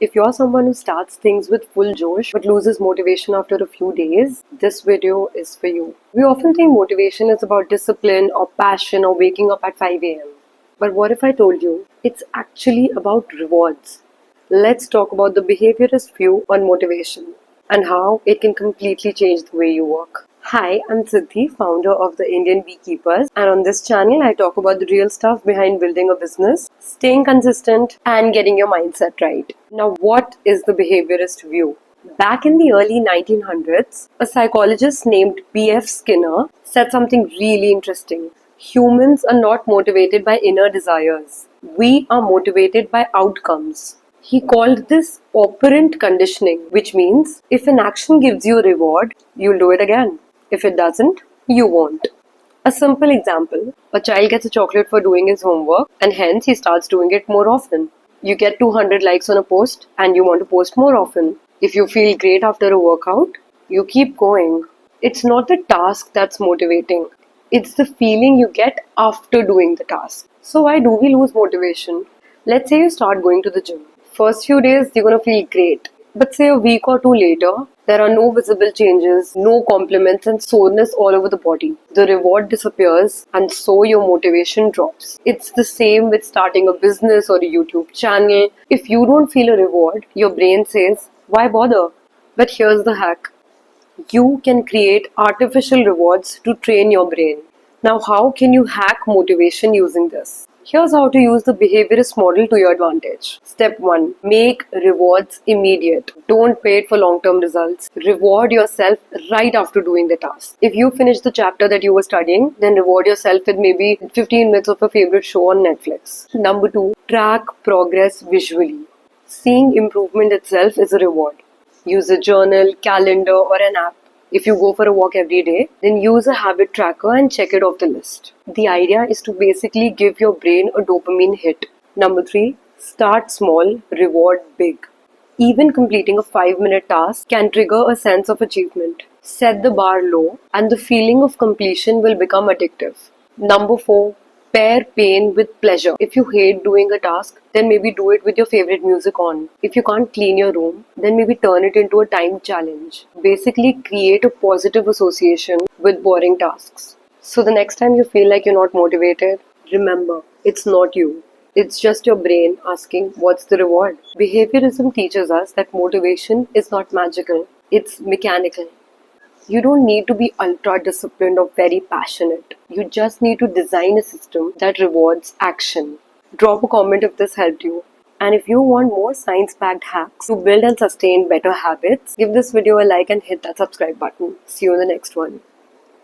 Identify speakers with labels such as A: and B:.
A: If you're someone who starts things with full josh but loses motivation after a few days, this video is for you. We often think motivation is about discipline or passion or waking up at 5 a.m. But what if I told you it's actually about rewards? Let's talk about the behaviorist view on motivation and how it can completely change the way you work. Hi, I'm Siddhi, founder of the Indian Beekeepers, and on this channel I talk about the real stuff behind building a business, staying consistent, and getting your mindset right. Now, what is the behaviorist view? Back in the early 1900s, a psychologist named B.F. Skinner said something really interesting. Humans are not motivated by inner desires. We are motivated by outcomes. He called this operant conditioning, which means if an action gives you a reward, you'll do it again. If it doesn't, you won't. A simple example, a child gets a chocolate for doing his homework and hence he starts doing it more often. You get 200 likes on a post and you want to post more often. If you feel great after a workout, you keep going. It's not the task that's motivating. It's the feeling you get after doing the task. So why do we lose motivation? Let's say you start going to the gym. First few days, you're going to feel great. But say a week or two later, there are no visible changes, no compliments and soreness all over the body. The reward disappears and so your motivation drops. It's the same with starting a business or a YouTube channel. If you don't feel a reward, your brain says, why bother? But here's the hack. You can create artificial rewards to train your brain. Now, how can you hack motivation using this? Here's how to use the behaviorist model to your advantage. Step 1. Make rewards immediate. Don't wait for long-term results. Reward yourself right after doing the task. If you finish the chapter that you were studying, then reward yourself with maybe 15 minutes of a favorite show on Netflix. Number 2. Track progress visually. Seeing improvement itself is a reward. Use a journal, calendar, or an app. If you go for a walk every day, then use a habit tracker and check it off the list. The idea is to basically give your brain a dopamine hit. Number 3, start small, reward big. Even completing a 5-minute task can trigger a sense of achievement. Set the bar low and the feeling of completion will become addictive. Number 4, pair pain with pleasure. If you hate doing a task, then maybe do it with your favorite music on. If you can't clean your room, then maybe turn it into a time challenge. Basically, create a positive association with boring tasks. So the next time you feel like you're not motivated, remember, it's not you. It's just your brain asking, what's the reward? Behaviorism teaches us that motivation is not magical, it's mechanical. You don't need to be ultra disciplined or very passionate. You just need to design a system that rewards action. Drop a comment if this helped you. And if you want more science-packed hacks to build and sustain better habits, give this video a like and hit that subscribe button. See you in the next one.